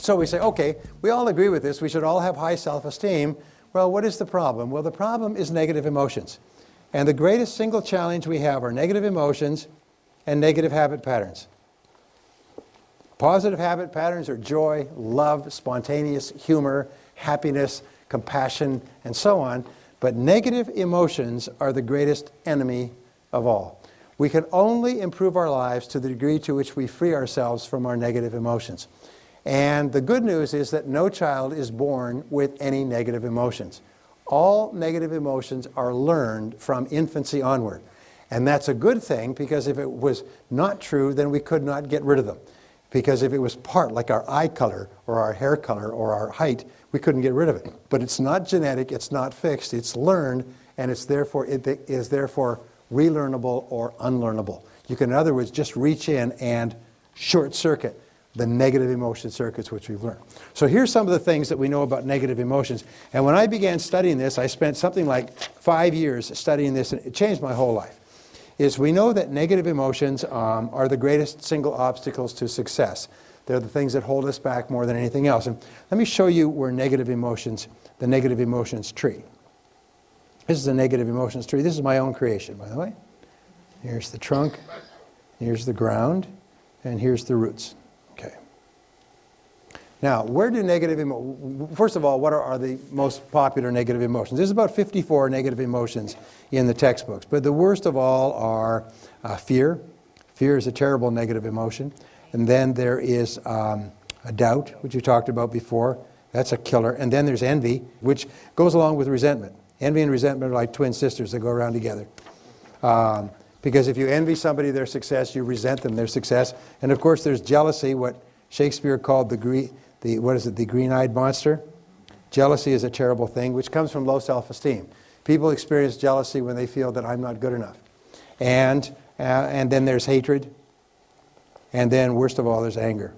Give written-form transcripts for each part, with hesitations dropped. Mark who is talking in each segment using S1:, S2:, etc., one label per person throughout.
S1: So we say, okay, we all agree with this. We should all have high self-esteem. Well, what is the problem? Well, the problem is negative emotions. And the greatest single challenge we have are negative emotions and negative habit patterns. Positive habit patterns are joy, love, spontaneous humor, happiness, compassion, and so on. But negative emotions are the greatest enemy of all. We can only improve our lives to the degree to which we free ourselves from our negative emotions. And the good news is that no child is born with any negative emotions. All negative emotions are learned from infancy onward. And that's a good thing, because if it was not true, then we could not get rid of them. Because if it was part, like our eye color or our hair color or our height, we couldn't get rid of it. But it's not genetic, it's not fixed, it's learned, and it is therefore relearnable or unlearnable. You can, in other words, just reach in and short circuit the negative emotion circuits which we've learned. So here's some of the things that we know about negative emotions. And when I began studying this, I spent something like 5 years studying this, and it changed my whole life. Is we know that negative emotions are the greatest single obstacles to success. They're the things that hold us back more than anything else. And let me show you where negative emotions, the negative emotions tree. This is a negative emotions tree. This is my own creation, by the way. Here's the trunk, here's the ground, and here's the roots. Okay. Now, where do negative emotions, first of all, what are the most popular negative emotions? There's about 54 negative emotions in the textbooks, but the worst of all are fear. Fear is a terrible negative emotion. And then there is a doubt, which we talked about before. That's a killer. And then there's envy, which goes along with resentment. Envy and resentment are like twin sisters that go around together. Because if you envy somebody their success, you resent them their success. And of course there's jealousy, what Shakespeare called the green-eyed monster. Jealousy is a terrible thing, which comes from low self-esteem. People experience jealousy when they feel that I'm not good enough. And then there's hatred. And then, worst of all, there's anger.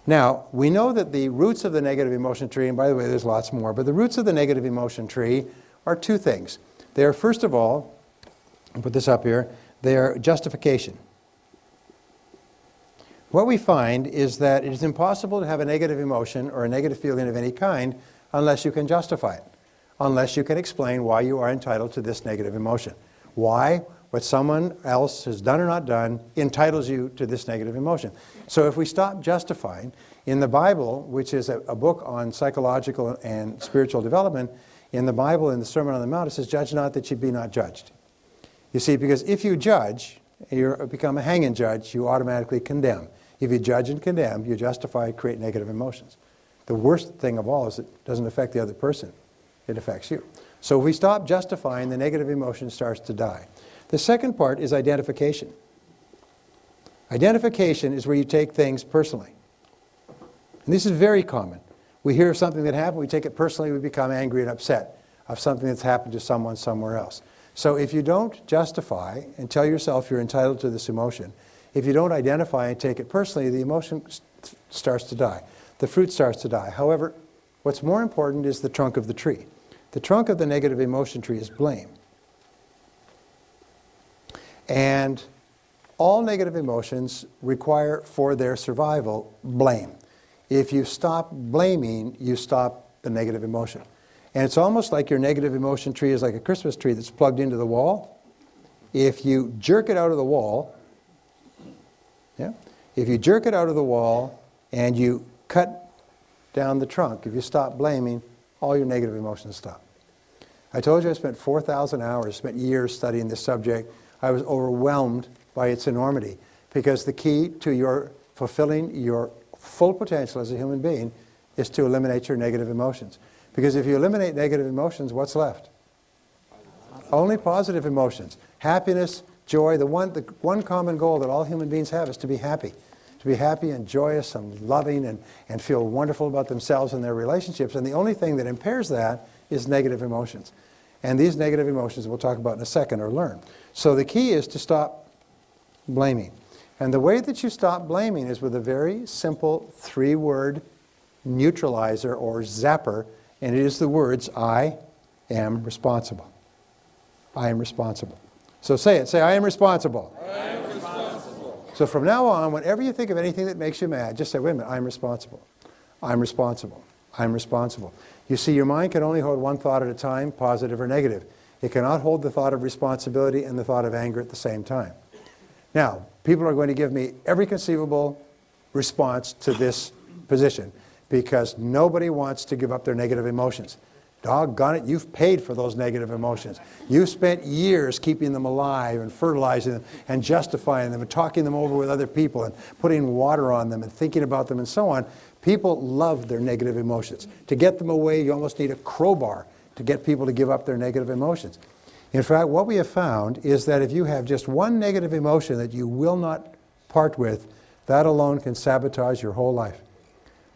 S1: Now, we know that the roots of the negative emotion tree, and by the way, there's lots more, but the roots of the negative emotion tree are two things. They are, first of all, I'll put this up here, they are justification. What we find is that it is impossible to have a negative emotion or a negative feeling of any kind unless you can justify it, unless you can explain why you are entitled to this negative emotion. Why what someone else has done or not done entitles you to this negative emotion. So if we stop justifying, in the Bible, which is a book on psychological and spiritual development, in the Bible, in the Sermon on the Mount, it says, judge not that you be not judged. You see, because if you judge, you become a hanging judge, you automatically condemn. If you judge and condemn, you justify, create negative emotions. The worst thing of all is it doesn't affect the other person. It affects you. So if we stop justifying, the negative emotion starts to die. The second part is identification. Identification is where you take things personally. And this is very common. We hear of something that happened, we take it personally, we become angry and upset of something that's happened to someone somewhere else. So if you don't justify and tell yourself you're entitled to this emotion, if you don't identify and take it personally, the emotion starts to die. The fruit starts to die. However, what's more important is the trunk of the tree. The trunk of the negative emotion tree is blame. And all negative emotions require, for their survival, blame. If you stop blaming, you stop the negative emotion. And it's almost like your negative emotion tree is like a Christmas tree that's plugged into the wall. If you jerk it out of the wall, if you jerk it out of the wall and you cut down the trunk, if you stop blaming, all your negative emotions stop. I told you I spent 4,000 hours, spent years studying this subject. I was overwhelmed by its enormity, because the key to your fulfilling your full potential as a human being is to eliminate your negative emotions. Because if you eliminate negative emotions, what's left? Only positive emotions. Happiness, joy, the one common goal that all human beings have is to be happy. To be happy and joyous and loving and feel wonderful about themselves and their relationships. And the only thing that impairs that is negative emotions. And these negative emotions we'll talk about in a second, or learn. So the key is to stop blaming. And the way that you stop blaming is with a very simple 3-word neutralizer or zapper, and it is the words, I am responsible. I am responsible. So say it. Say, I am responsible.
S2: I am responsible.
S1: So from now on, whenever you think of anything that makes you mad, just say, wait a minute, I'm responsible. I'm responsible. I'm responsible. You see, your mind can only hold one thought at a time, positive or negative. It cannot hold the thought of responsibility and the thought of anger at the same time. Now, people are going to give me every conceivable response to this position because nobody wants to give up their negative emotions. Doggone it, you've paid for those negative emotions. You've spent years keeping them alive and fertilizing them and justifying them and talking them over with other people and putting water on them and thinking about them and so on. People love their negative emotions. To get them away, you almost need a crowbar to get people to give up their negative emotions. In fact, what we have found is that if you have just one negative emotion that you will not part with, that alone can sabotage your whole life.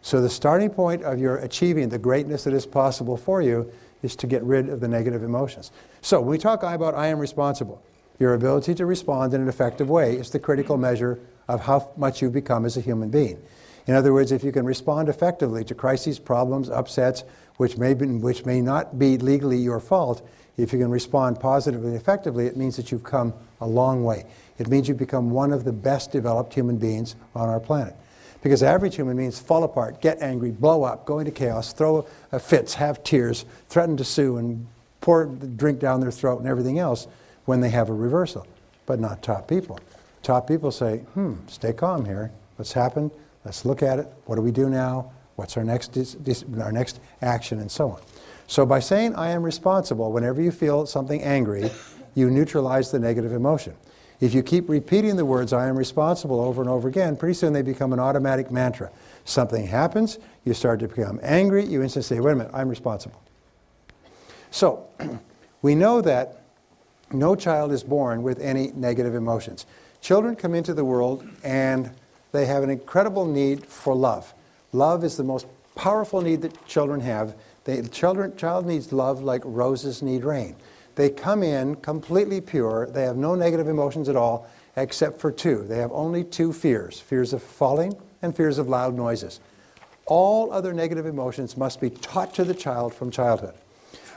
S1: So the starting point of your achieving the greatness that is possible for you is to get rid of the negative emotions. So when we talk about I am responsible, your ability to respond in an effective way is the critical measure of how much you become as a human being. In other words, if you can respond effectively to crises, problems, upsets, which may not be legally your fault, if you can respond positively and effectively, it means that you've come a long way. It means you've become one of the best developed human beings on our planet. Because average human beings fall apart, get angry, blow up, go into chaos, throw fits, have tears, threaten to sue, and pour the drink down their throat and everything else when they have a reversal. But not top people. Top people say, stay calm here. What's happened? Let's look at it. What do we do now? What's our next action, and so on. So by saying I am responsible, whenever you feel something angry, you neutralize the negative emotion. If you keep repeating the words I am responsible over and over again, pretty soon they become an automatic mantra. Something happens, you start to become angry, you instantly say, wait a minute, I'm responsible. So we know that no child is born with any negative emotions. Children come into the world and they have an incredible need for love. Love is the most powerful need that children have. Child needs love like roses need rain. They come in completely pure. They have no negative emotions at all, except for two. They have only two fears, fears of falling and fears of loud noises. All other negative emotions must be taught to the child from childhood.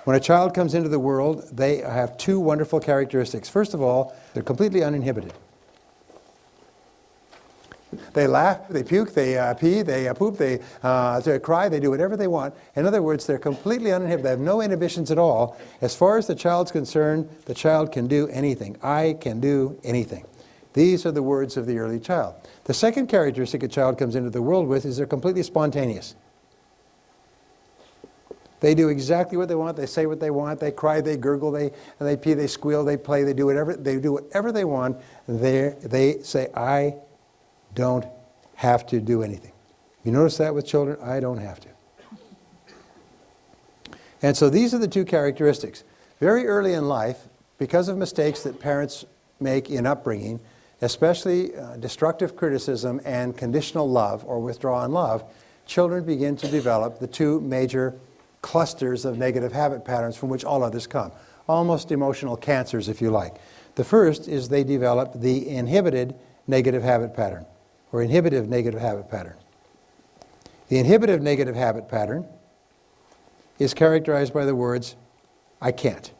S1: When a child comes into the world, they have two wonderful characteristics. First of all, they're completely uninhibited. They laugh, they puke, they pee, they poop, they cry, they do whatever they want. In other words, they're completely uninhibited. They have no inhibitions at all. As far as the child's concerned, the child can do anything. I can do anything. These are the words of the early child. The second characteristic a child comes into the world with is they're completely spontaneous. They do exactly what they want. They say what they want. They cry, they gurgle, they pee, they squeal, they play, they do whatever they want. They say, I don't have to do anything. You notice that with children? I don't have to. And so these are the two characteristics. Very early in life, because of mistakes that parents make in upbringing, especially destructive criticism and conditional love or withdrawn love, children begin to develop the two major clusters of negative habit patterns from which all others come. Almost emotional cancers, if you like. The first is they develop the inhibited negative habit pattern, or inhibitive negative habit pattern. The inhibitive negative habit pattern is characterized by the words, I can't.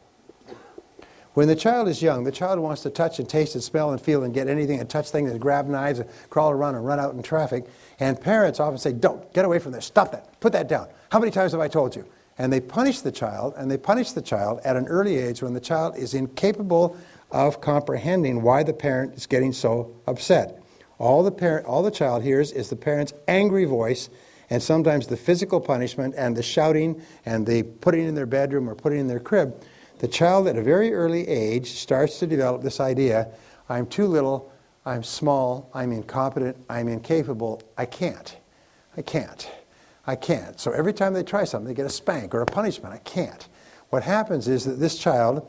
S1: When the child is young, the child wants to touch and taste and smell and feel and get anything and touch things and grab knives and crawl around and run out in traffic. And parents often say, don't, get away from this, stop that, put that down. How many times have I told you? And they punish the child, at an early age when the child is incapable of comprehending why the parent is getting so upset. All the child hears is the parent's angry voice, and sometimes the physical punishment and the shouting and the putting in their bedroom or putting in their crib. The child at a very early age starts to develop this idea, I'm too little, I'm small, I'm incompetent, I'm incapable, I can't. So every time they try something, they get a spank or a punishment, I can't. What happens is that this child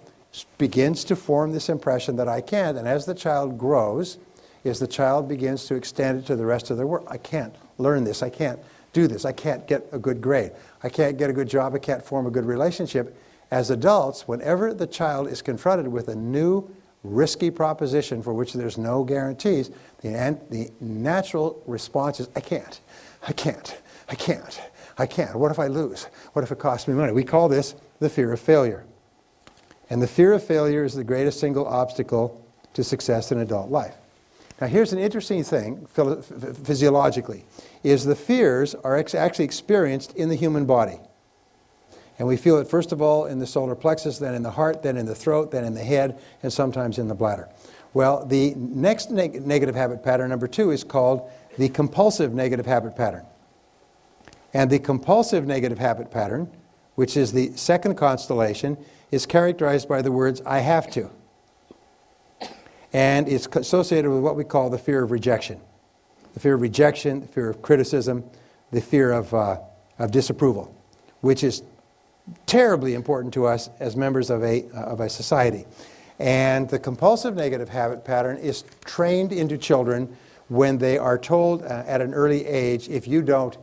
S1: begins to form this impression that I can't, and as the child grows, the child begins to extend it to the rest of their world. I can't learn this, I can't do this, I can't get a good grade, I can't get a good job, I can't form a good relationship. As adults, whenever the child is confronted with a new risky proposition for which there's no guarantees, the natural response is, I can't. What if I lose? What if it costs me money? We call this the fear of failure. And the fear of failure is the greatest single obstacle to success in adult life. Now here's an interesting thing, physiologically, is the fears are actually experienced in the human body. And we feel it first of all in the solar plexus, then in the heart, then in the throat, then in the head, and sometimes in the bladder. Well, the next negative habit pattern, number 2, is called the compulsive negative habit pattern. And the compulsive negative habit pattern, which is the second constellation, is characterized by the words, I have to. And it's associated with what we call the fear of rejection. The fear of rejection, the fear of criticism, the fear of disapproval, which is terribly important to us as members of a society. And the compulsive negative habit pattern is trained into children when they are told at an early age, if you don't,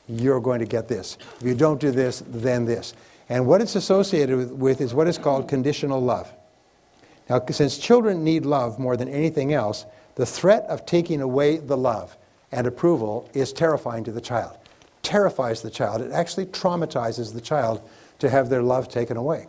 S1: you're going to get this. If you don't do this, then this. And what it's associated with is what is called conditional love. Now, since children need love more than anything else, the threat of taking away the love and approval is terrifying to the child. Terrifies the child. It actually traumatizes the child to have their love taken away.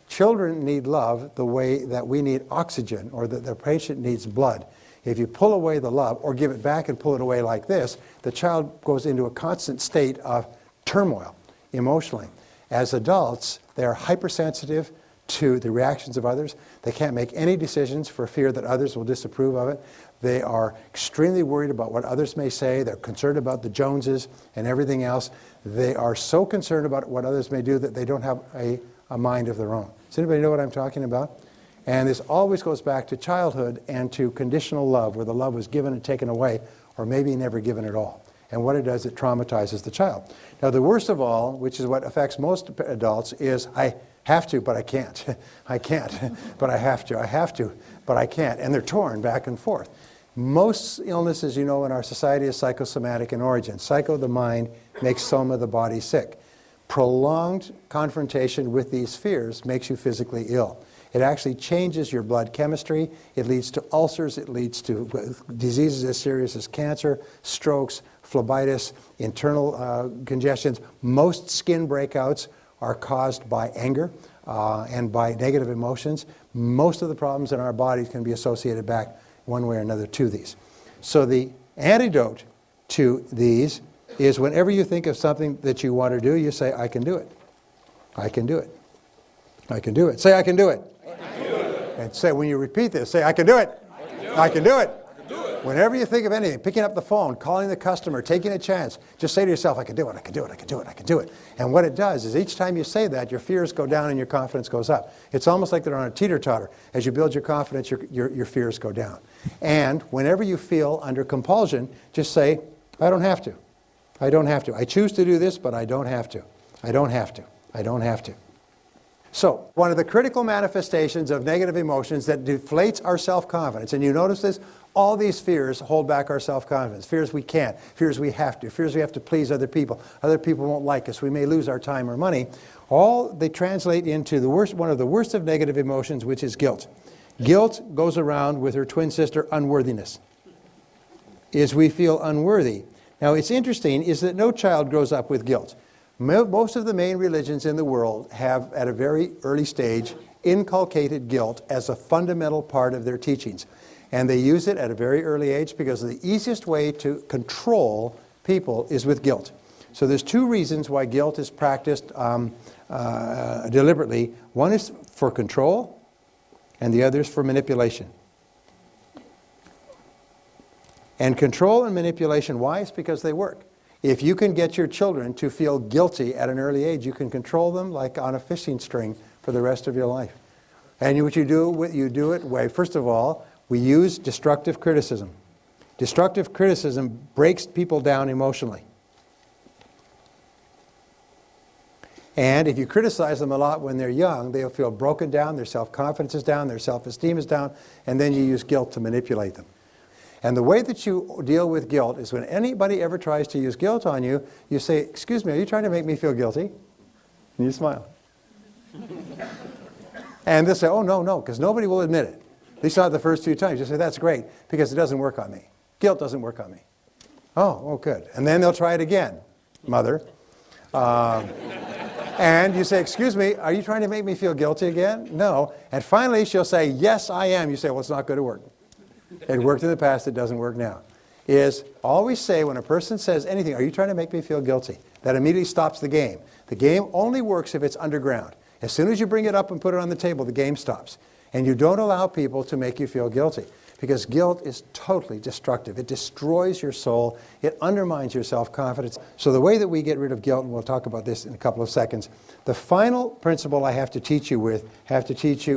S1: Children need love the way that we need oxygen, or that the patient needs blood. If you pull away the love or give it back and pull it away like this, the child goes into a constant state of turmoil emotionally. As adults, they are hypersensitive to the reactions of others. They can't make any decisions for fear that others will disapprove of it. They are extremely worried about what others may say. They're concerned about the Joneses and everything else. They are so concerned about what others may do that they don't have a mind of their own. Does anybody know what I'm talking about? And this always goes back to childhood and to conditional love, where the love was given and taken away, or maybe never given at all. And what it does, it traumatizes the child. Now, the worst of all, which is what affects most adults, is I have to, but I can't. I can't, but I have to. I have to, but I can't. And they're torn back and forth. Most illnesses, you know, in our society is psychosomatic in origin. Psycho, the mind, makes soma, the body, sick. Prolonged confrontation with these fears makes you physically ill. It actually changes your blood chemistry. It leads to ulcers. It leads to diseases as serious as cancer, strokes, phlebitis, internal congestions. Most skin breakouts are caused by anger and by negative emotions. Most of the problems in our bodies can be associated back one way or another to these. So the antidote to these is whenever you think of something that you want to do, you say, I can do it. I can do it. I can do it. Say, I can do it. And say, when you repeat this, say, I can do it. I can do it. Whenever you think of anything, picking up the phone, calling the customer, taking a chance, just say to yourself, I can do it, I can do it, I can do it, I can do it. And what it does is each time you say that, your fears go down and your confidence goes up. It's almost like they're on a teeter-totter. As you build your confidence, your fears go down. And whenever you feel under compulsion, just say, I don't have to. I don't have to. I choose to do this, but I don't have to. I don't have to. I don't have to. So, one of the critical manifestations of negative emotions that deflates our self-confidence, and you notice this, all these fears hold back our self-confidence. Fears we can't, fears we have to, fears we have to please other people won't like us, we may lose our time or money. All they translate into the worst, one of the worst of negative emotions, which is guilt. Guilt goes around with her twin sister, unworthiness. Is we feel unworthy. Now, it's interesting is that no child grows up with guilt. Most of the main religions in the world have, at a very early stage, inculcated guilt as a fundamental part of their teachings. And they use it at a very early age because the easiest way to control people is with guilt. So there's two reasons why guilt is practiced deliberately. One is for control, and the other is for manipulation. And control and manipulation, why? It's because they work. If you can get your children to feel guilty at an early age, you can control them like on a fishing string for the rest of your life. And what you do it way, first of all, we use destructive criticism. Destructive criticism breaks people down emotionally. And if you criticize them a lot when they're young, they'll feel broken down, their self-confidence is down, their self-esteem is down, and then you use guilt to manipulate them. And the way that you deal with guilt is when anybody ever tries to use guilt on you, you say, excuse me, are you trying to make me feel guilty? And you smile. And they'll say, oh, no, because nobody will admit it. At least not the first few times. You say, that's great, because it doesn't work on me. Guilt doesn't work on me. Oh, good. And then they'll try it again, mother. And you say, excuse me, are you trying to make me feel guilty again? No. And finally, she'll say, yes, I am. You say, well, it's not going to work. It worked in the past, it doesn't work now. Is always say when a person says anything, are you trying to make me feel guilty? That immediately stops the game. The game only works if it's underground. As soon as you bring it up and put it on the table, the game stops. And you don't allow people to make you feel guilty. Because guilt is totally destructive. It destroys your soul. It undermines your self-confidence. So the way that we get rid of guilt, and we'll talk about this in a couple of seconds, the final principle I have to teach you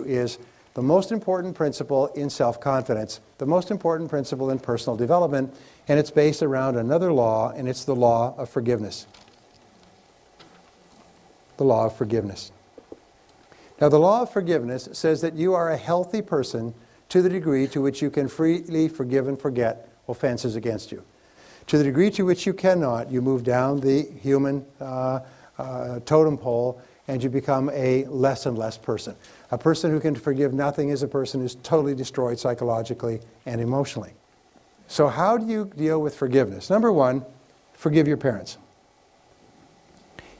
S1: is the most important principle in self-confidence, the most important principle in personal development, and it's based around another law, and it's the law of forgiveness. The law of forgiveness. Now, the law of forgiveness says that you are a healthy person to the degree to which you can freely forgive and forget offenses against you. To the degree to which you cannot, you move down the human totem pole and you become a less and less person. A person who can forgive nothing is a person who's totally destroyed psychologically and emotionally. So how do you deal with forgiveness? Number one, forgive your parents.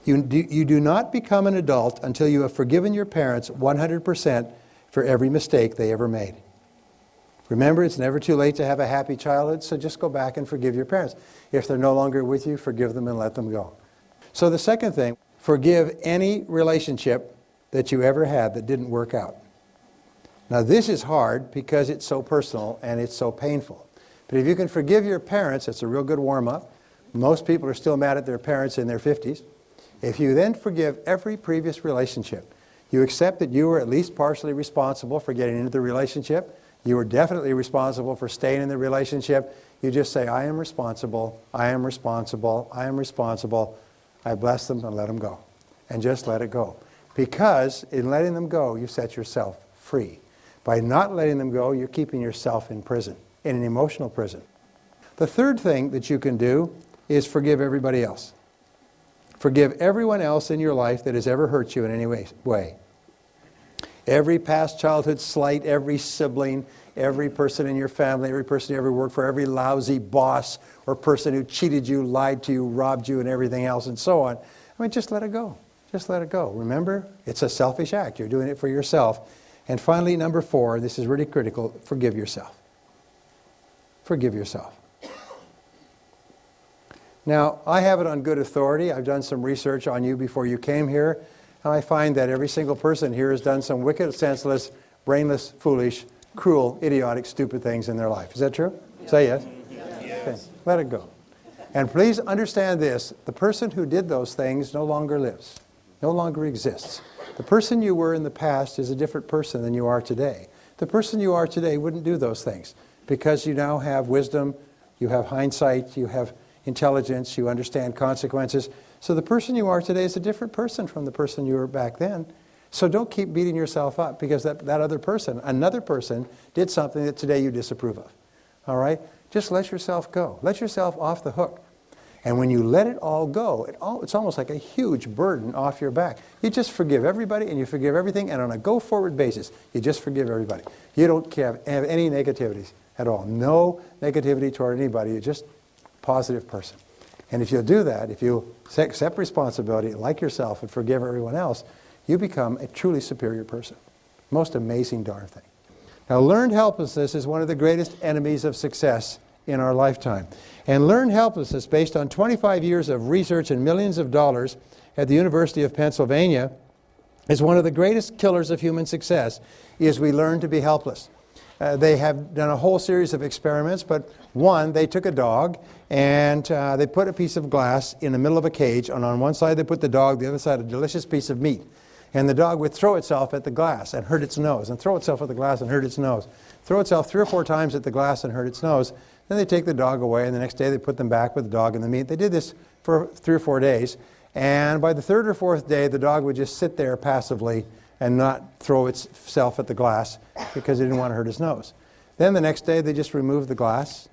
S1: You do not become an adult until you have forgiven your parents 100% for every mistake they ever made. Remember, it's never too late to have a happy childhood, so just go back and forgive your parents. If they're no longer with you, forgive them and let them go. So the second thing, forgive any relationship that you ever had that didn't work out. Now this is hard because it's so personal and it's so painful. But if you can forgive your parents, it's a real good warm-up. Most people are still mad at their parents in their 50s. If you then forgive every previous relationship, you accept that you were at least partially responsible for getting into the relationship. You were definitely responsible for staying in the relationship. You just say, I am responsible, I am responsible, I am responsible. I bless them and let them go. And just let it go. Because in letting them go, you set yourself free. By not letting them go, you're keeping yourself in prison, in an emotional prison. The third thing that you can do is forgive everybody else. Forgive everyone else in your life that has ever hurt you in any way. Every past childhood slight, every sibling, every person in your family, every person you ever worked for, every lousy boss or person who cheated you, lied to you, robbed you, and everything else, and so on. I mean, just let it go. Just let it go. Remember, it's a selfish act. You're doing it for yourself. And finally, number 4, this is really critical, forgive yourself. Forgive yourself. Now, I have it on good authority. I've done some research on you before you came here. And I find that every single person here has done some wicked, senseless, brainless, foolish, cruel, idiotic, stupid things in their life. Is that true? Yes. Say yes. Yes. Okay. Let it go. And please understand this. The person who did those things no longer lives, no longer exists. The person you were in the past is a different person than you are today. The person you are today wouldn't do those things because you now have wisdom, you have hindsight, you have intelligence, you understand consequences. So the person you are today is a different person from the person you were back then. So don't keep beating yourself up because that other person, another person, did something that today you disapprove of. All right? Just let yourself go. Let yourself off the hook. And when you let it all go, it's almost like a huge burden off your back. You just forgive everybody and you forgive everything, and on a go-forward basis, you just forgive everybody. You don't have any negativities at all. No negativity toward anybody. You're just a positive person. And if you'll do that, if you accept responsibility like yourself and forgive everyone else, you become a truly superior person. Most amazing darn thing. Now, learned helplessness is one of the greatest enemies of success in our lifetime. And learned helplessness, based on 25 years of research and millions of dollars at the University of Pennsylvania, is one of the greatest killers of human success, is we learn to be helpless. They have done a whole series of experiments, but one, they took a dog and they put a piece of glass in the middle of a cage, and on one side they put the dog, the other side a delicious piece of meat. And the dog would throw itself at the glass and hurt its nose, and throw itself at the glass and hurt its nose. Throw itself 3 or 4 times at the glass and hurt its nose. Then they take the dog away, and the next day they put them back with the dog and the meat. They did this for 3 or 4 days, and by the 3rd or 4th day, the dog would just sit there passively and not throw itself at the glass because it didn't want to hurt his nose. Then the next day, they just removed the glass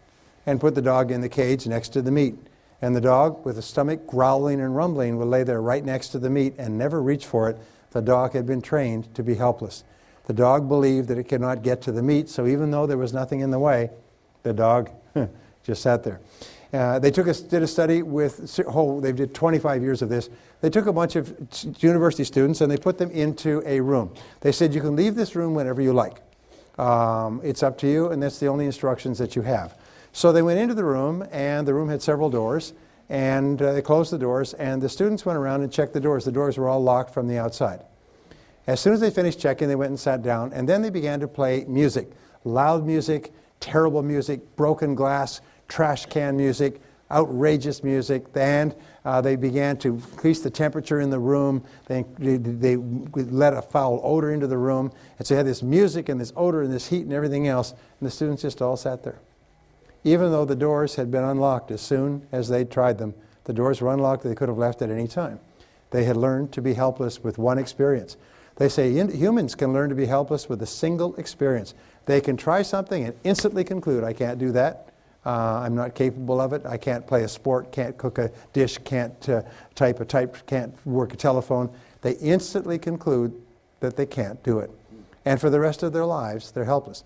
S1: and put the dog in the cage next to the meat. And the dog, with a stomach growling and rumbling, would lay there right next to the meat and never reach for it. The dog had been trained to be helpless. The dog believed that it could not get to the meat, so even though there was nothing in the way, the dog just sat there. They did a study with, they did 25 years of this. They took a bunch of university students and they put them into a room. They said, you can leave this room whenever you like. It's up to you, and that's the only instructions that you have. So they went into the room, and the room had several doors, and they closed the doors, and the students went around and checked the doors. The doors were all locked from the outside. As soon as they finished checking, they went and sat down, and then they began to play music. Loud music, terrible music, broken glass, trash can music, outrageous music, and they began to increase the temperature in the room. They let a foul odor into the room, and so you had this music and this odor and this heat and everything else, and the students just all sat there. Even though the doors had been unlocked as soon as they tried them, the doors were unlocked, they could have left at any time. They had learned to be helpless with one experience. They say humans can learn to be helpless with a single experience. They can try something and instantly conclude, I can't do that. I'm not capable of it. I can't play a sport, can't cook a dish, can't type a type, can't work a telephone. They instantly conclude that they can't do it. And for the rest of their lives, they're helpless.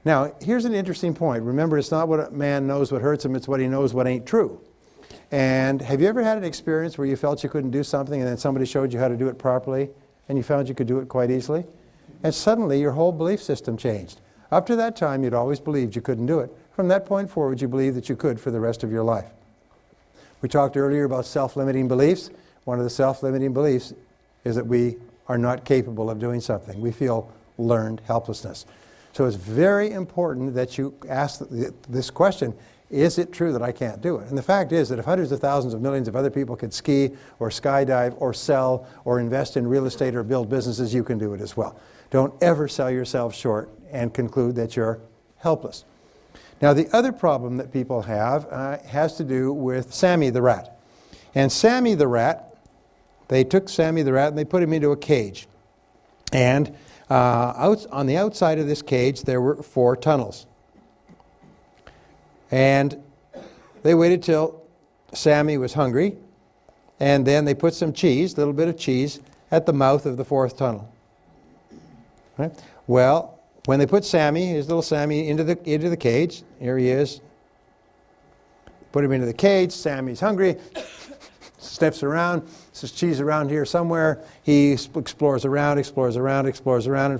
S1: Now, here's an interesting point. Remember, it's not what a man knows what hurts him, it's what he knows what ain't true. And have you ever had an experience where you felt you couldn't do something and then somebody showed you how to do it properly and you found you could do it quite easily? And suddenly your whole belief system changed. Up to that time, you'd always believed you couldn't do it. From that point forward, you believed that you could for the rest of your life. We talked earlier about self-limiting beliefs. One of the self-limiting beliefs is that we are not capable of doing something. We feel learned helplessness. So it's very important that you ask this question, is it true that I can't do it? And the fact is that if hundreds of thousands of millions of other people could ski or skydive or sell or invest in real estate or build businesses, you can do it as well. Don't ever sell yourself short and conclude that you're helpless. Now, the other problem that people have has to do with Sammy the rat. And Sammy the rat, they took Sammy the rat and they put him into a cage. And on the outside of this cage, there were 4 tunnels. And they waited till Sammy was hungry, and then they put some cheese, a little bit of cheese, at the mouth of the 4th tunnel. Right? Well, when they put Sammy, his little Sammy, into the cage, here he is. Put him into the cage. Sammy's hungry, sniffs around, says cheese around here somewhere. He explores around, and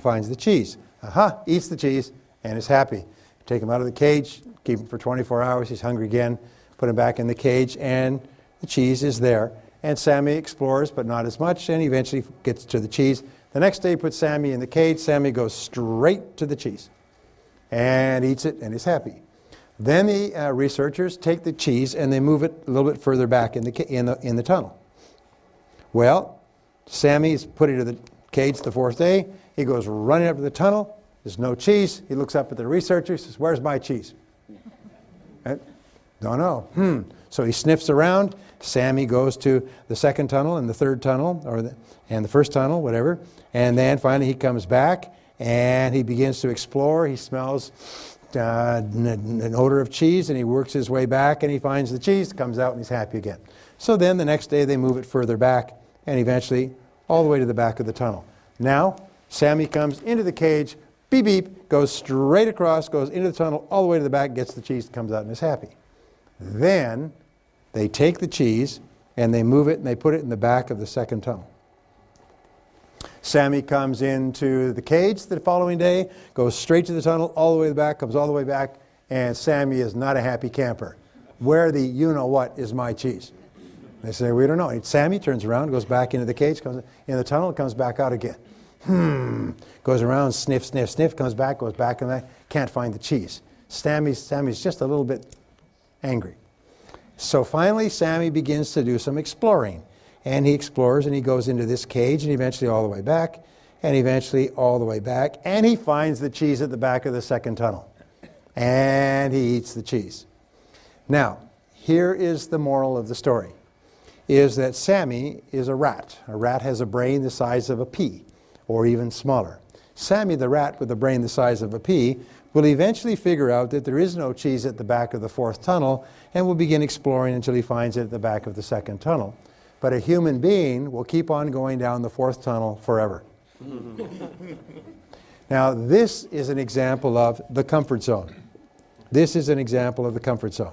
S1: finds the cheese. Aha! Eats the cheese and is happy. Take him out of the cage, keep him for 24 hours. He's hungry again. Put him back in the cage, and the cheese is there. And Sammy explores, but not as much, and he eventually gets to the cheese. The next day, he puts Sammy in the cage. Sammy goes straight to the cheese and eats it and is happy. Then the researchers take the cheese and they move it a little bit further back in the tunnel. Well, Sammy's put into the cage the 4th day. He goes running up to the tunnel. There's no cheese. He looks up at the researcher. He says, "Where's my cheese?" Right? Don't know. So he sniffs around. Sammy goes to the 2nd tunnel and the 3rd tunnel, and the 1st tunnel, whatever. And then finally he comes back and he begins to explore. He smells an odor of cheese, and he works his way back and he finds the cheese, comes out, and he's happy again. So then the next day they move it further back and eventually all the way to the back of the tunnel. Now Sammy comes into the cage, beep beep, goes straight across, goes into the tunnel, all the way to the back, gets the cheese, comes out, and is happy. Then they take the cheese and they move it and they put it in the back of the 2nd tunnel. Sammy comes into the cage the following day, goes straight to the tunnel, all the way to the back, comes all the way back, and Sammy is not a happy camper. Where the you-know-what is my cheese? They say, we don't know. And Sammy turns around, goes back into the cage, comes in the tunnel, comes back out again. Goes around, sniff, sniff, sniff, comes back, goes back, and can't find the cheese. Sammy's just a little bit angry. So finally, Sammy begins to do some exploring. And he explores and he goes into this cage and eventually all the way back and eventually all the way back. And he finds the cheese at the back of the 2nd tunnel. And he eats the cheese. Now, here is the moral of the story, is that Sammy is a rat. A rat has a brain the size of a pea or even smaller. Sammy the rat with a brain the size of a pea will eventually figure out that there is no cheese at the back of the 4th tunnel and will begin exploring until he finds it at the back of the 2nd tunnel. But a human being will keep on going down the 4th tunnel forever. Now, this is an example of the comfort zone. This is an example of the comfort zone.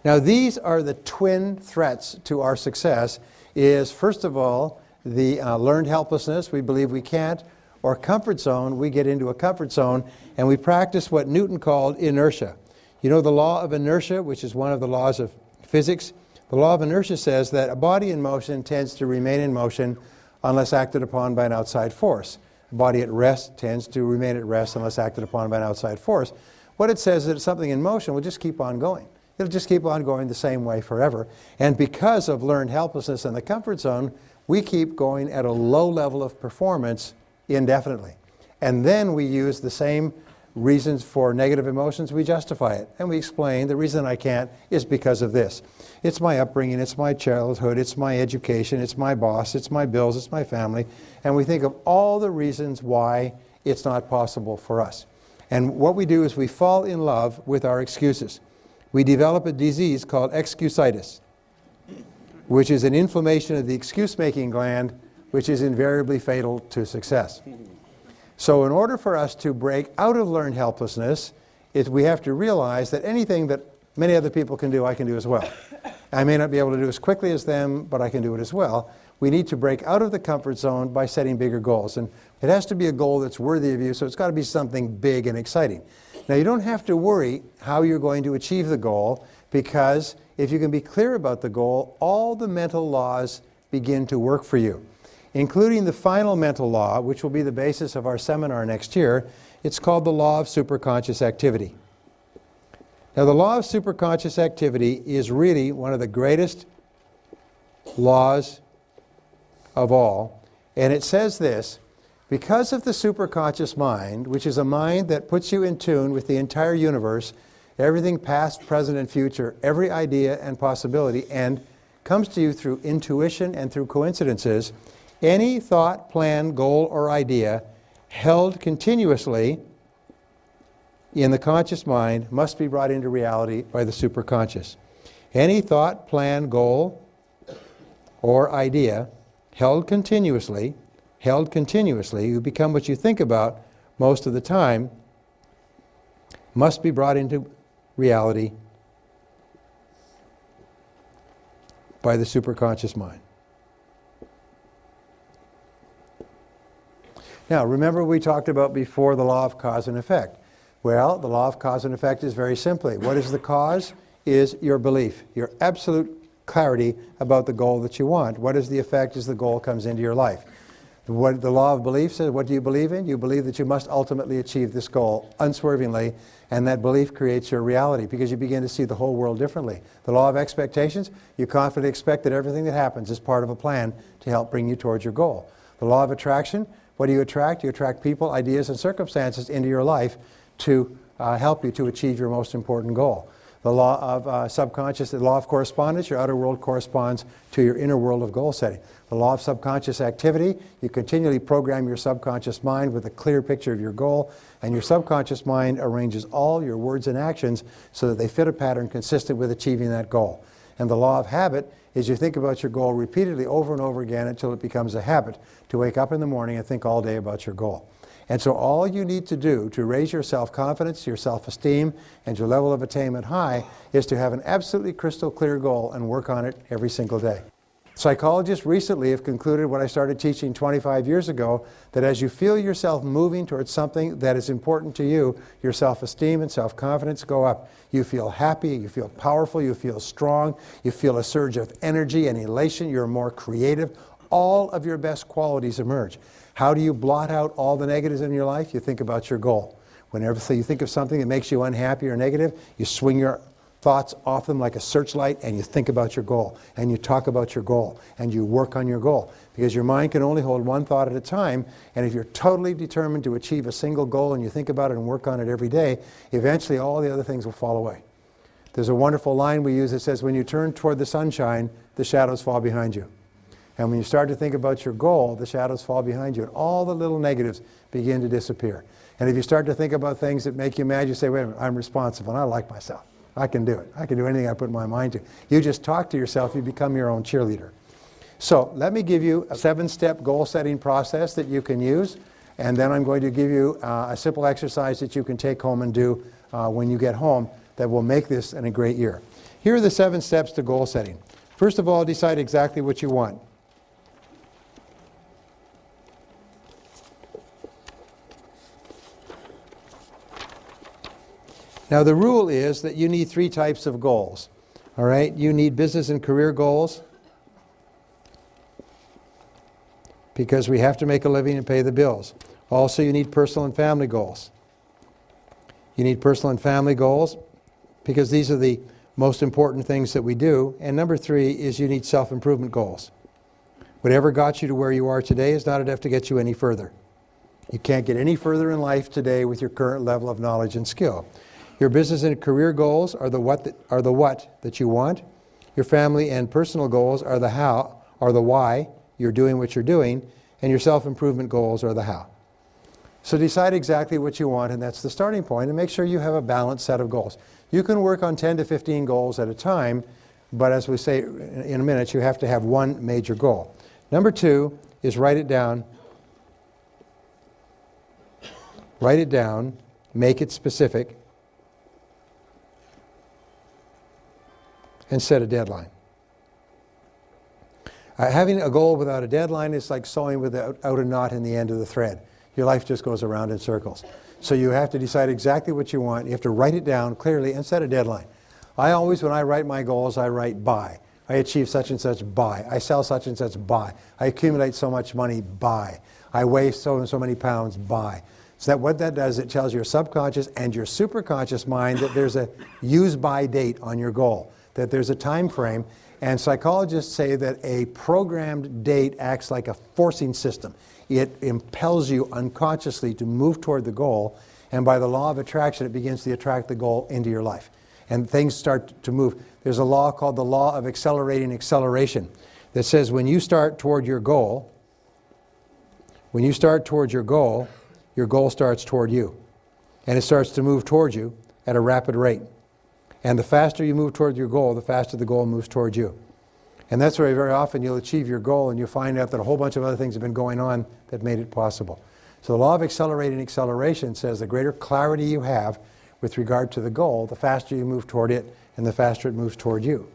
S1: Now, these are the twin threats to our success, is first of all, the learned helplessness. We believe we can't, or comfort zone, we get into a comfort zone and we practice what Newton called inertia. You know the law of inertia, which is one of the laws of physics? The law of inertia says that a body in motion tends to remain in motion unless acted upon by an outside force. A body at rest tends to remain at rest unless acted upon by an outside force. What it says is that something in motion will just keep on going. It'll just keep on going the same way forever. And because of learned helplessness in the comfort zone, we keep going at a low level of performance indefinitely. And then we use the same reasons for negative emotions, we justify it. And we explain the reason I can't is because of this. It's my upbringing, it's my childhood, it's my education, it's my boss, it's my bills, it's my family. And we think of all the reasons why it's not possible for us. And what we do is we fall in love with our excuses. We develop a disease called excusitis, which is an inflammation of the excuse-making gland, which is invariably fatal to success. So in order for us to break out of learned helplessness, we have to realize that anything that many other people can do, I can do as well. I may not be able to do as quickly as them, but I can do it as well. We need to break out of the comfort zone by setting bigger goals. And it has to be a goal that's worthy of you, so it's got to be something big and exciting. Now, you don't have to worry how you're going to achieve the goal, because if you can be clear about the goal, all the mental laws begin to work for you, including the final mental law, which will be the basis of our seminar next year. It's called the law of superconscious activity. Now, the law of superconscious activity is really one of the greatest laws of all. And it says this: because of the superconscious mind, which is a mind that puts you in tune with the entire universe, everything past, present, and future, every idea and possibility, and comes to you through intuition and through coincidences, any thought, plan, goal, or idea held continuously in the conscious mind must be brought into reality by the superconscious. Any thought, plan, goal, or idea held continuously, you become what you think about most of the time, must be brought into reality by the superconscious mind. Now, remember we talked about before the law of cause and effect. Well, the law of cause and effect is very simply, what is the cause? Is your belief, your absolute clarity about the goal that you want. What is the effect as the goal comes into your life? What the law of belief says, what do you believe in? You believe that you must ultimately achieve this goal unswervingly, and that belief creates your reality because you begin to see the whole world differently. The law of expectations, you confidently expect that everything that happens is part of a plan to help bring you towards your goal. The law of attraction, what do you attract? You attract people, ideas, and circumstances into your life to help you to achieve your most important goal. The law of subconscious, the law of correspondence, your outer world corresponds to your inner world of goal setting. The law of subconscious activity, you continually program your subconscious mind with a clear picture of your goal, and your subconscious mind arranges all your words and actions so that they fit a pattern consistent with achieving that goal. And the law of habit is you think about your goal repeatedly over and over again until it becomes a habit to wake up in the morning and think all day about your goal. And so all you need to do to raise your self-confidence, your self-esteem, and your level of attainment high is to have an absolutely crystal clear goal and work on it every single day. Psychologists recently have concluded what I started teaching 25 years ago, that as you feel yourself moving towards something that is important to you, your self-esteem and self-confidence go up. You feel happy, you feel powerful, you feel strong, you feel a surge of energy and elation, you're more creative. All of your best qualities emerge. How do you blot out all the negatives in your life? You think about your goal. Whenever you think of something that makes you unhappy or negative, you swing your thoughts off them like a searchlight and you think about your goal, and you talk about your goal, and you work on your goal. Because your mind can only hold one thought at a time, and if you're totally determined to achieve a single goal and you think about it and work on it every day, eventually all the other things will fall away. There's a wonderful line we use that says, when you turn toward the sunshine, the shadows fall behind you. And when you start to think about your goal, the shadows fall behind you, and all the little negatives begin to disappear. And if you start to think about things that make you mad, you say, wait a minute, I'm responsible, and I like myself. I can do it. I can do anything I put my mind to. You just talk to yourself, you become your own cheerleader. So let me give you a 7-step goal-setting process that you can use, and then I'm going to give you a simple exercise that you can take home and do when you get home that will make this a great year. Here are the 7 steps to goal setting. First of all, decide exactly what you want. Now the rule is that you need 3 types of goals. All right? You need business and career goals, because we have to make a living and pay the bills. Also, you need personal and family goals. You need personal and family goals because these are the most important things that we do. And number 3 is you need self-improvement goals. Whatever got you to where you are today is not enough to get you any further. You can't get any further in life today with your current level of knowledge and skill. Your business and career goals are the what that you want. Your family and personal goals are the how, or the why you're doing what you're doing, and your self-improvement goals are the how. So decide exactly what you want, and that's the starting point, and make sure you have a balanced set of goals. You can work on 10 to 15 goals at a time, but as we say in a minute, you have to have one major goal. Number 2 is write it down. Write it down, make it specific, and set a deadline. Having a goal without a deadline is like sewing without a knot in the end of the thread. Your life just goes around in circles. So you have to decide exactly what you want. You have to write it down clearly and set a deadline. I always, when I write my goals, I write buy. I achieve such and such, buy. I sell such and such, buy. I accumulate so much money, buy. I weigh so and so many pounds, buy. So that what that does, it tells your subconscious and your superconscious mind that there's a use-by date on your goal, that there's a time frame. And psychologists say that a programmed date acts like a forcing system. It impels you unconsciously to move toward the goal, and by the law of attraction, it begins to attract the goal into your life. And things start to move. There's a law called the law of accelerating acceleration that says when you start toward your goal, your goal starts toward you. And it starts to move toward you at a rapid rate. And the faster you move toward your goal, the faster the goal moves toward you. And that's why very often you'll achieve your goal and you'll find out that a whole bunch of other things have been going on that made it possible. So the law of accelerating acceleration says the greater clarity you have with regard to the goal, the faster you move toward it and the faster it moves toward you.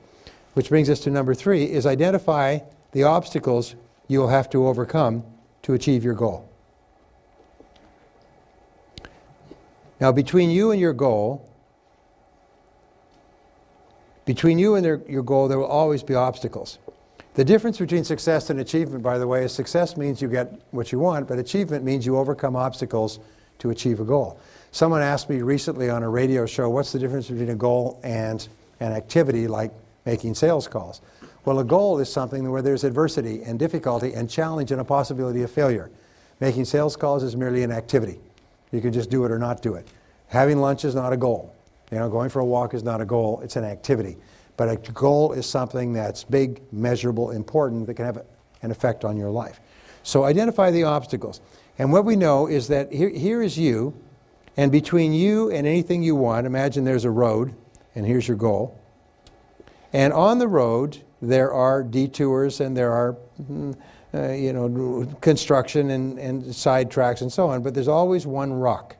S1: Which brings us to number 3, is identify the obstacles you will have to overcome to achieve your goal. Now between you and your goal, your goal, there will always be obstacles. The difference between success and achievement, by the way, is success means you get what you want, but achievement means you overcome obstacles to achieve a goal. Someone asked me recently on a radio show, what's the difference between a goal and an activity like making sales calls? Well, a goal is something where there's adversity and difficulty and challenge and a possibility of failure. Making sales calls is merely an activity. You can just do it or not do it. Having lunch is not a goal. Going for a walk is not a goal, it's an activity. But a goal is something that's big, measurable, important, that can have an effect on your life. So identify the obstacles. And what we know is that here is you, and between you and anything you want, imagine there's a road, and here's your goal. And on the road, there are detours, and there are construction and side tracks and so on, but there's always one rock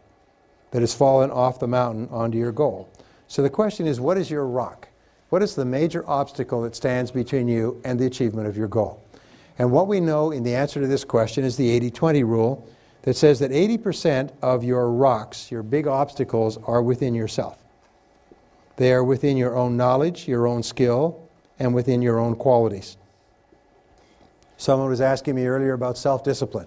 S1: that has fallen off the mountain onto your goal. So the question is, what is your rock? What is the major obstacle that stands between you and the achievement of your goal? And what we know in the answer to this question is the 80-20 rule that says that 80% of your rocks, your big obstacles, are within yourself. They are within your own knowledge, your own skill, and within your own qualities. Someone was asking me earlier about self-discipline.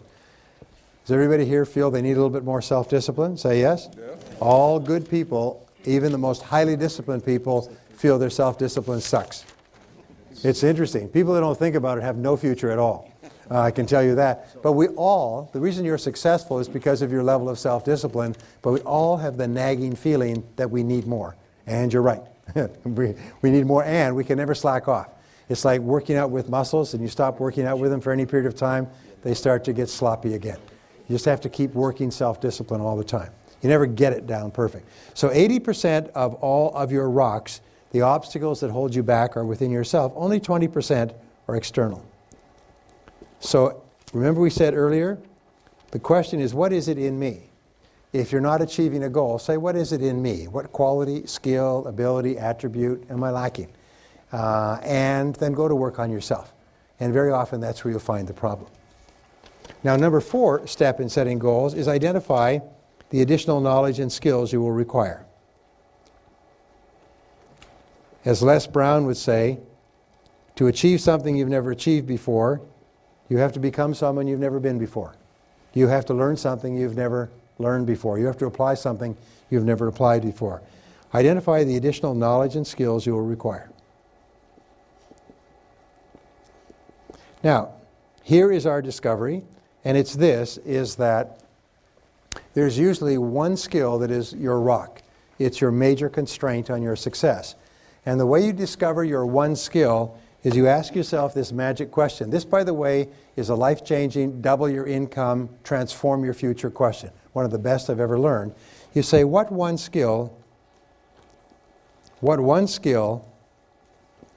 S1: Does everybody here feel they need a little bit more self-discipline? Say yes. Yeah. All good people, even the most highly disciplined people, feel their self-discipline sucks. It's interesting. People that don't think about it have no future at all. I can tell you that. But we all, the reason you're successful is because of your level of self-discipline, but we all have the nagging feeling that we need more. And you're right. we need more, and we can never slack off. It's like working out with muscles, and you stop working out with them for any period of time, they start to get sloppy again. You just have to keep working self-discipline all the time. You never get it down perfect. So 80% of all of your rocks, the obstacles that hold you back, are within yourself. Only 20% are external. So remember we said earlier, the question is, what is it in me? If you're not achieving a goal, say, what is it in me? What quality, skill, ability, attribute am I lacking? And then go to work on yourself. And very often that's where you'll find the problem. Now, number 4 step in setting goals is identify the additional knowledge and skills you will require. As Les Brown would say, to achieve something you've never achieved before, you have to become someone you've never been before. You have to learn something you've never learned before. You have to apply something you've never applied before. Identify the additional knowledge and skills you will require. Now, here is our discovery, and it's this, is that there's usually one skill that is your rock. It's your major constraint on your success. And the way you discover your one skill is you ask yourself this magic question. This, by the way, is a life-changing, double your income, transform your future question. One of the best I've ever learned. You say, what one skill,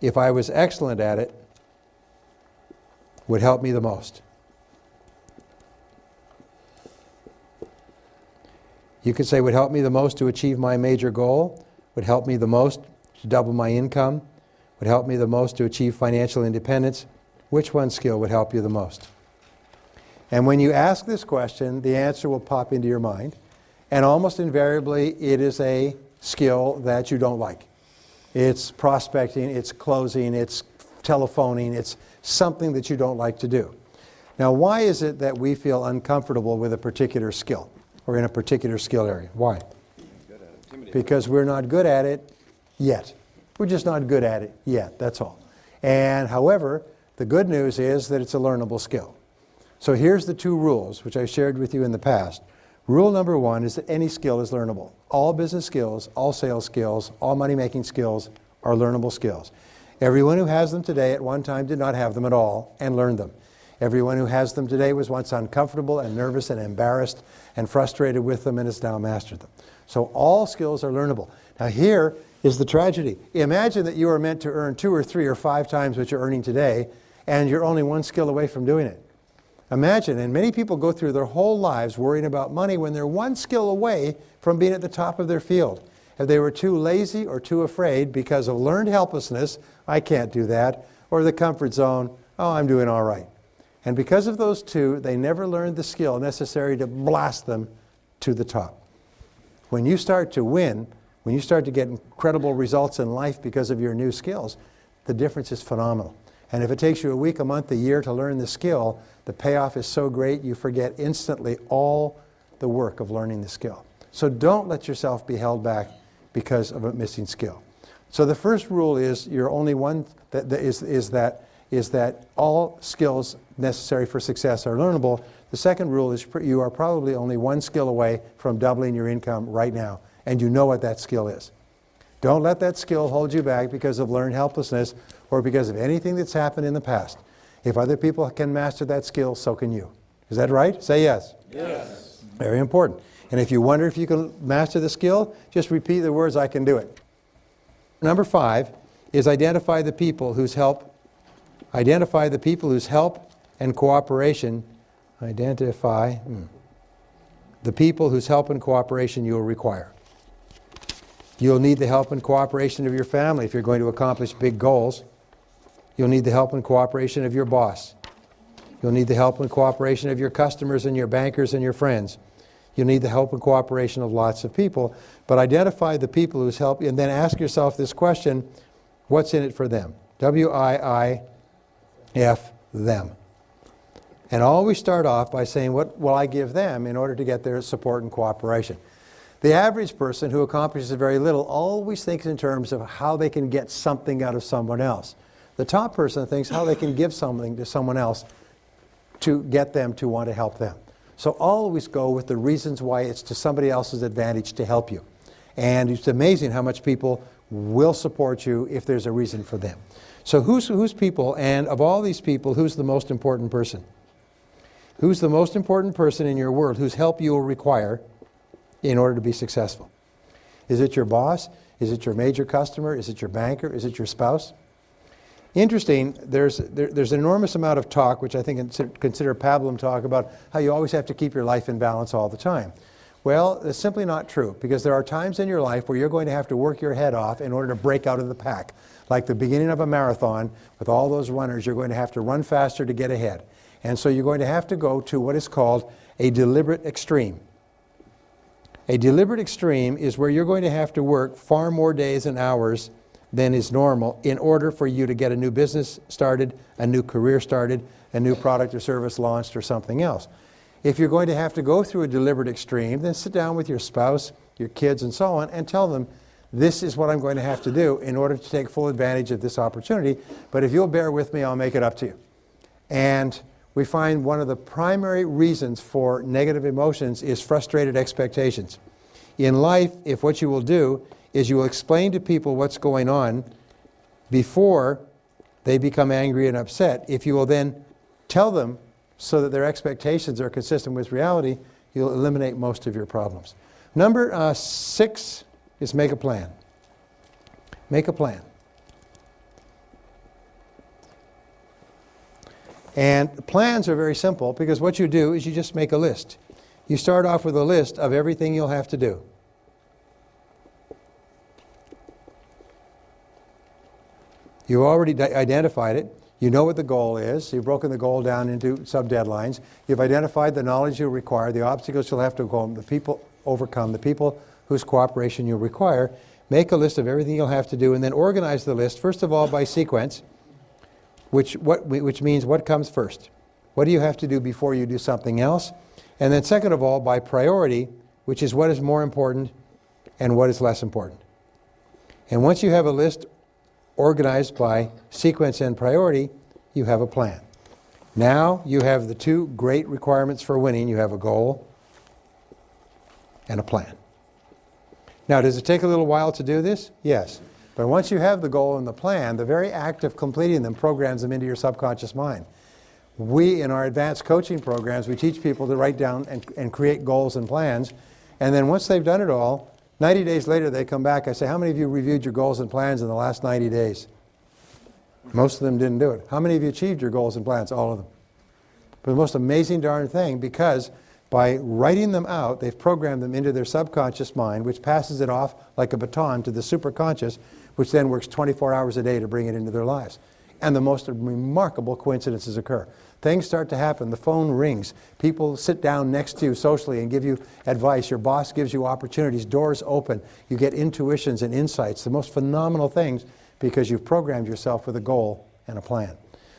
S1: if I was excellent at it, would help me the most? You could say, would help me the most to achieve my major goal, would help me the most to double my income, would help me the most to achieve financial independence. Which one skill would help you the most? And when you ask this question, the answer will pop into your mind. And almost invariably, it is a skill that you don't like. It's prospecting, it's closing, it's telephoning, it's something that you don't like to do. Now, why is it that we feel uncomfortable with a particular skill or in a particular skill area? Why? Because we're not good at it yet. We're just not good at it yet, that's all. And however, the good news is that it's a learnable skill. So here's the two rules, which I shared with you in the past. Rule number one is that any skill is learnable. All business skills, all sales skills, all money-making skills are learnable skills. Everyone who has them today at one time did not have them at all and learned them. Everyone who has them today was once uncomfortable and nervous and embarrassed and frustrated with them and has now mastered them. So all skills are learnable. Now here is the tragedy. Imagine that you are meant to earn 2 or 3 or 5 times what you're earning today, and you're only one skill away from doing it. Imagine, and many people go through their whole lives worrying about money when they're one skill away from being at the top of their field. If they were too lazy or too afraid because of learned helplessness, I can't do that, or the comfort zone, oh, I'm doing all right. And because of those two, they never learned the skill necessary to blast them to the top. When you start to win, when you start to get incredible results in life because of your new skills, the difference is phenomenal. And if it takes you a week, a month, a year to learn the skill, the payoff is so great you forget instantly all the work of learning the skill. So don't let yourself be held back because of a missing skill. So the first rule is you're only one is that all skills necessary for success are learnable. The second rule is you are probably only one skill away from doubling your income right now, and you know what that skill is. Don't let that skill hold you back because of learned helplessness or because of anything that's happened in the past. If other people can master that skill, so can you. Is that right? Say yes.
S2: Yes.
S1: Very important. And if you wonder if you can master the skill, just repeat the words, I can do it. Number 5 is identify the people whose help and cooperation, identify the people whose help and cooperation you will require. You'll need the help and cooperation of your family if you're going to accomplish big goals. You'll need the help and cooperation of your boss. You'll need the help and cooperation of your customers and your bankers and your friends. You'll need the help and cooperation of lots of people. But identify the people whose help, and then ask yourself this question, what's in it for them? W-I-I-F, them. And always start off by saying, what will I give them in order to get their support and cooperation? The average person who accomplishes very little always thinks in terms of how they can get something out of someone else. The top person thinks how they can give something to someone else to get them to want to help them. So always go with the reasons why it's to somebody else's advantage to help you. And it's amazing how much people will support you if there's a reason for them. So who's people, and of all these people, who's the most important person? Who's the most important person in your world whose help you will require in order to be successful? Is it your boss? Is it your major customer? Is it your banker? Is it your spouse? Interesting, there's an enormous amount of talk, which I think consider pablum talk, about how you always have to keep your life in balance all the time. Well, it's simply not true, because there are times in your life where you're going to have to work your head off in order to break out of the pack. Like the beginning of a marathon, with all those runners, you're going to have to run faster to get ahead. And so you're going to have to go to what is called a deliberate extreme. A deliberate extreme is where you're going to have to work far more days and hours than is normal in order for you to get a new business started, a new career started, a new product or service launched, or something else. If you're going to have to go through a deliberate extreme, then sit down with your spouse, your kids, and so on, and tell them, this is what I'm going to have to do in order to take full advantage of this opportunity, but if you'll bear with me, I'll make it up to you. And we find one of the primary reasons for negative emotions is frustrated expectations. In life, if what you will do is you will explain to people what's going on before they become angry and upset, if you will then tell them so that their expectations are consistent with reality, you'll eliminate most of your problems. Number 6 is make a plan. Make a plan. And plans are very simple because what you do is you just make a list. You start off with a list of everything you'll have to do. You've already identified it. You know what the goal is. You've broken the goal down into sub-deadlines. You've identified the knowledge you'll require, the obstacles you'll have to overcome, the people whose cooperation you'll require. Make a list of everything you'll have to do, and then organize the list, first of all, by sequence, which means what comes first. What do you have to do before you do something else? And then second of all, by priority, which is what is more important and what is less important. And once you have a list organized by sequence and priority, you have a plan. Now you have the two great requirements for winning. You have a goal and a plan. Now, does it take a little while to do this? Yes. But once you have the goal and the plan, the very act of completing them programs them into your subconscious mind. We, in our advanced coaching programs, we teach people to write down and create goals and plans. And then once they've done it all, 90 days later they come back. I say, how many of you reviewed your goals and plans in the last 90 days? Most of them didn't do it. How many of you achieved your goals and plans? All of them. But the most amazing darn thing, because by writing them out, they've programmed them into their subconscious mind, which passes it off like a baton to the superconscious, which then works 24 hours a day to bring it into their lives. And the most remarkable coincidences occur. Things start to happen. The phone rings. People sit down next to you socially and give you advice. Your boss gives you opportunities. Doors open. You get intuitions and insights, the most phenomenal things, because you've programmed yourself with a goal and a plan.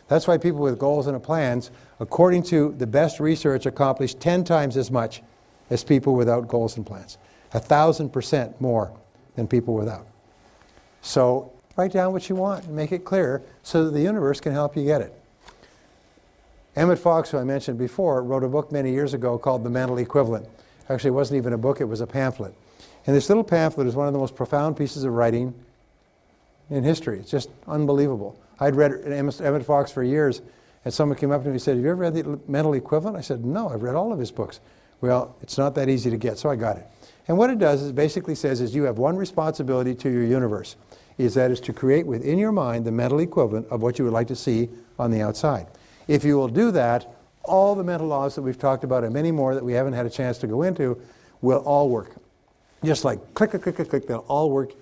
S1: That's why people with goals and plans, according to the best research, accomplish 10 times as much as people without goals and plans. 1,000% more than people without. So write down what you want and make it clear so that the universe can help you get it. Emmett Fox, who I mentioned before, wrote a book many years ago called The Mental Equivalent. Actually, it wasn't even a book, it was a pamphlet. And this little pamphlet is one of the most profound pieces of writing in history. It's just unbelievable. I'd read Emmett Fox for years, and someone came up to me and said, have you ever read The Mental Equivalent? I said, no, I've read all of his books. Well, it's not that easy to get, so I got it. And what it does is it basically says is you have one responsibility to your universe, is to create within your mind the mental equivalent of what you would like to see on the outside. If you will do that, all the mental laws that we've talked about and many more that we haven't had a chance to go into will all work. Just like click, click, click, click, click, they'll all work,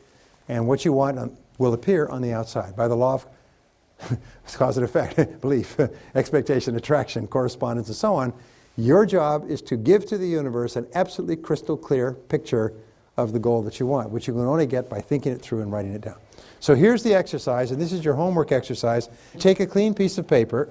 S1: and what you want will appear on the outside by the law of cause and effect, belief, expectation, attraction, correspondence, and so on. Your job is to give to the universe an absolutely crystal clear picture of the goal that you want, which you can only get by thinking it through and writing it down. So here's the exercise, and this is your homework exercise. Take a clean piece of paper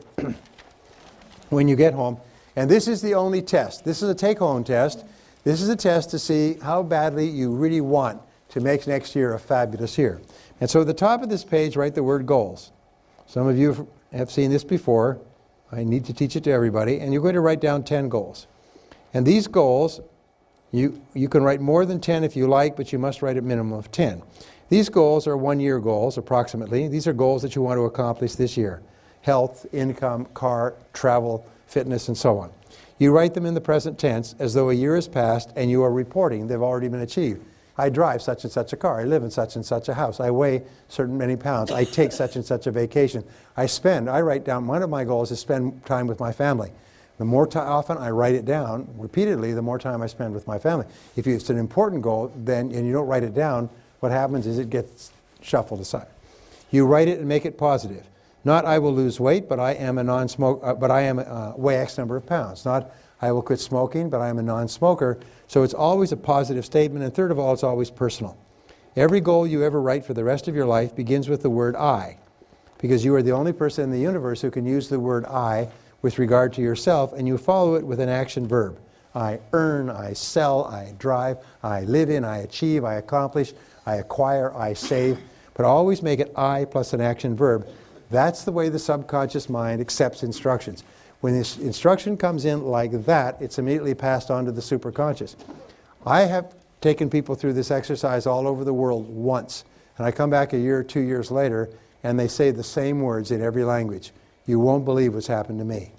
S1: when you get home, and this is the only test. This is a take-home test. This is a test to see how badly you really want to make next year a fabulous year. And so at the top of this page, write the word goals. Some of you have seen this before. I need to teach it to everybody. And you're going to write down 10 goals. And these goals, you can write more than 10 if you like, but you must write a minimum of 10. These goals are one-year goals, approximately. These are goals that you want to accomplish this year. Health, income, car, travel, fitness, and so on. You write them in the present tense as though a year has passed and you are reporting they've already been achieved. I drive such and such a car. I live in such and such a house. I weigh certain many pounds. I take such and such a vacation. I write down, one of my goals is spend time with my family. The more often I write it down, repeatedly, the more time I spend with my family. If it's an important goal, then, and you don't write it down, what happens is it gets shuffled aside. You write it and make it positive. Not I will lose weight, but I am a non-smoker, weigh X number of pounds. Not I will quit smoking, but I am a non-smoker. So it's always a positive statement. And third of all, it's always personal. Every goal you ever write for the rest of your life begins with the word I, because you are the only person in the universe who can use the word I with regard to yourself, and you follow it with an action verb. I earn, I sell, I drive, I live in, I achieve, I accomplish, I acquire, I save. But always make it I plus an action verb. That's the way the subconscious mind accepts instructions. When this instruction comes in like that, it's immediately passed on to the superconscious. I have taken people through this exercise all over the world once, and I come back a year or 2 years later, and they say the same words in every language. You won't believe what's happened to me.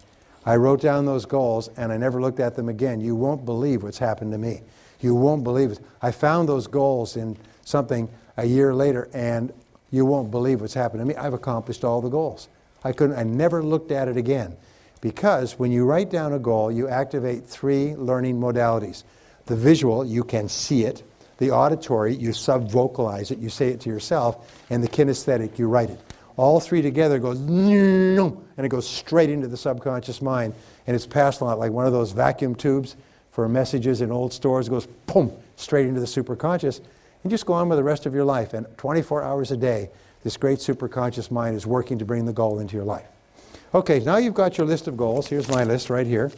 S1: I wrote down those goals, and I never looked at them again. You won't believe what's happened to me. You won't believe it. I found those goals in something a year later, and you won't believe what's happened to me. I've accomplished all the goals. I never looked at it again. Because when you write down a goal, you activate 3 learning modalities. The visual, you can see it. The auditory, you sub-vocalize it, you say it to yourself. And the kinesthetic, you write it. All 3 together goes, and it goes straight into the subconscious mind. And it's passed on like one of those vacuum tubes for messages in old stores. It goes, boom, straight into the superconscious. And just go on with the rest of your life. And 24 hours a day, this great superconscious mind is working to bring the goal into your life. Okay, now you've got your list of goals. Here's my list right here.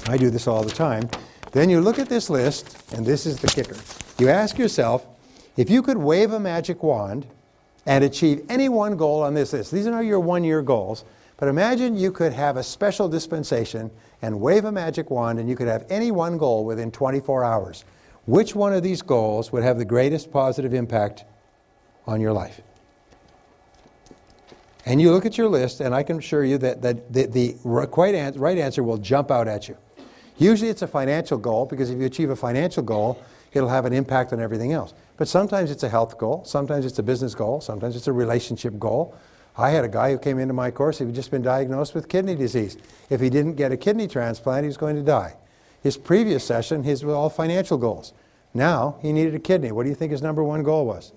S1: I do this all the time. Then you look at this list, and this is the kicker. You ask yourself, if you could wave a magic wand and achieve any one goal on this list. These are not your one-year goals, but imagine you could have a special dispensation and wave a magic wand and you could have any one goal within 24 hours. Which one of these goals would have the greatest positive impact on your life? And you look at your list, and I can assure you that the right answer will jump out at you. Usually it's a financial goal, because if you achieve a financial goal, it'll have an impact on everything else. But sometimes it's a health goal, sometimes it's a business goal, sometimes it's a relationship goal. I had a guy who came into my course, he had just been diagnosed with kidney disease. If he didn't get a kidney transplant, he was going to die. His previous session, his were all financial goals. Now, he needed a kidney. What do you think his number 1 goal was?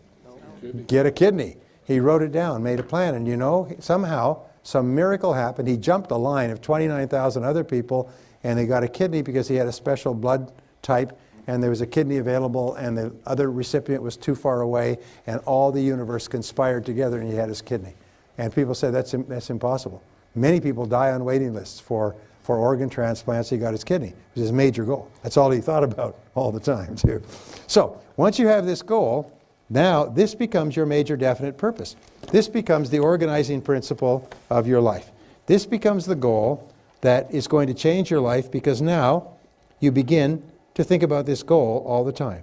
S1: Get a kidney. He wrote it down, made a plan, and you know, somehow, some miracle happened. He jumped a line of 29,000 other people, and they got a kidney because he had a special blood type, and there was a kidney available, and the other recipient was too far away, and all the universe conspired together, and he had his kidney. And people say that's impossible. Many people die on waiting lists for organ transplants. He got his kidney. It was his major goal. That's all he thought about all the time, too. So, once you have this goal, now this becomes your major definite purpose. This becomes the organizing principle of your life. This becomes the goal that is going to change your life, because now you begin to think about this goal all the time.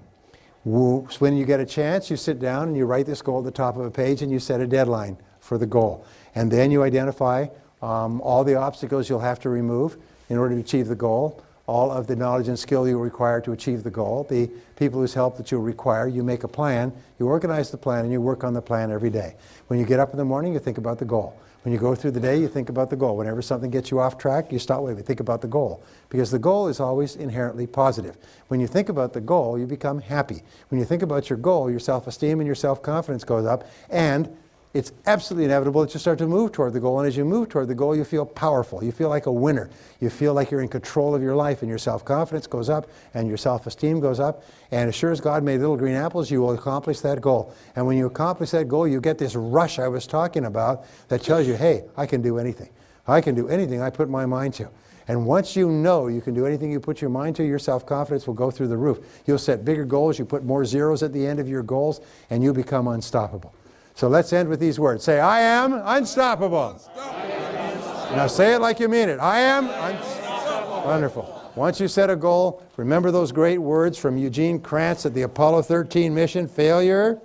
S1: When you get a chance, you sit down and you write this goal at the top of a page and you set a deadline for the goal. And then you identify all the obstacles you'll have to remove in order to achieve the goal, all of the knowledge and skill you require to achieve the goal, the people whose help that you'll require. You make a plan, you organize the plan, and you work on the plan every day. When you get up in the morning, you think about the goal. When you go through the day, you think about the goal. Whenever something gets you off track, you stop, wait, think about the goal. Because the goal is always inherently positive. When you think about the goal, you become happy. When you think about your goal, your self-esteem and your self-confidence goes up, and it's absolutely inevitable that you start to move toward the goal. And as you move toward the goal, you feel powerful. You feel like a winner. You feel like you're in control of your life, and your self-confidence goes up, and your self-esteem goes up. And as sure as God made little green apples, you will accomplish that goal. And when you accomplish that goal, you get this rush I was talking about that tells you, hey, I can do anything. I can do anything I put my mind to. And once you know you can do anything you put your mind to, your self-confidence will go through the roof. You'll set bigger goals. You put more zeros at the end of your goals, and you become unstoppable. So let's end with these words. Say, I am unstoppable. Now say it like you mean it. I am unstoppable. Wonderful. Once you set a goal, remember those great words from Eugene Kranz at the Apollo 13 mission. Failure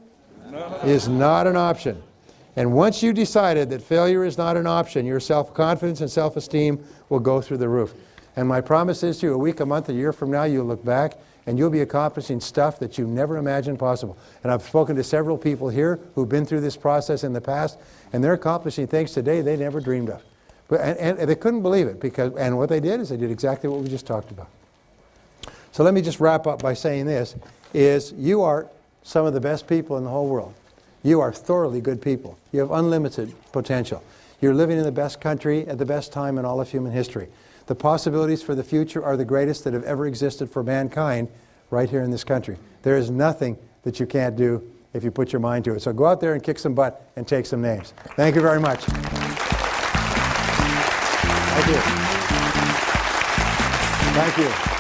S1: is not an option. And once you decided that failure is not an option, your self-confidence and self-esteem will go through the roof. And my promise is to you, a week, a month, a year from now, you'll look back and you'll be accomplishing stuff that you never imagined possible. And I've spoken to several people here who've been through this process in the past, and they're accomplishing things today they never dreamed of. And they couldn't believe it, and what they did is they did exactly what we just talked about. So let me just wrap up by saying this, is you are some of the best people in the whole world. You are thoroughly good people. You have unlimited potential. You're living in the best country at the best time in all of human history. The possibilities for the future are the greatest that have ever existed for mankind right here in this country. There is nothing that you can't do if you put your mind to it. So go out there and kick some butt and take some names. Thank you very much. Thank you. Thank you.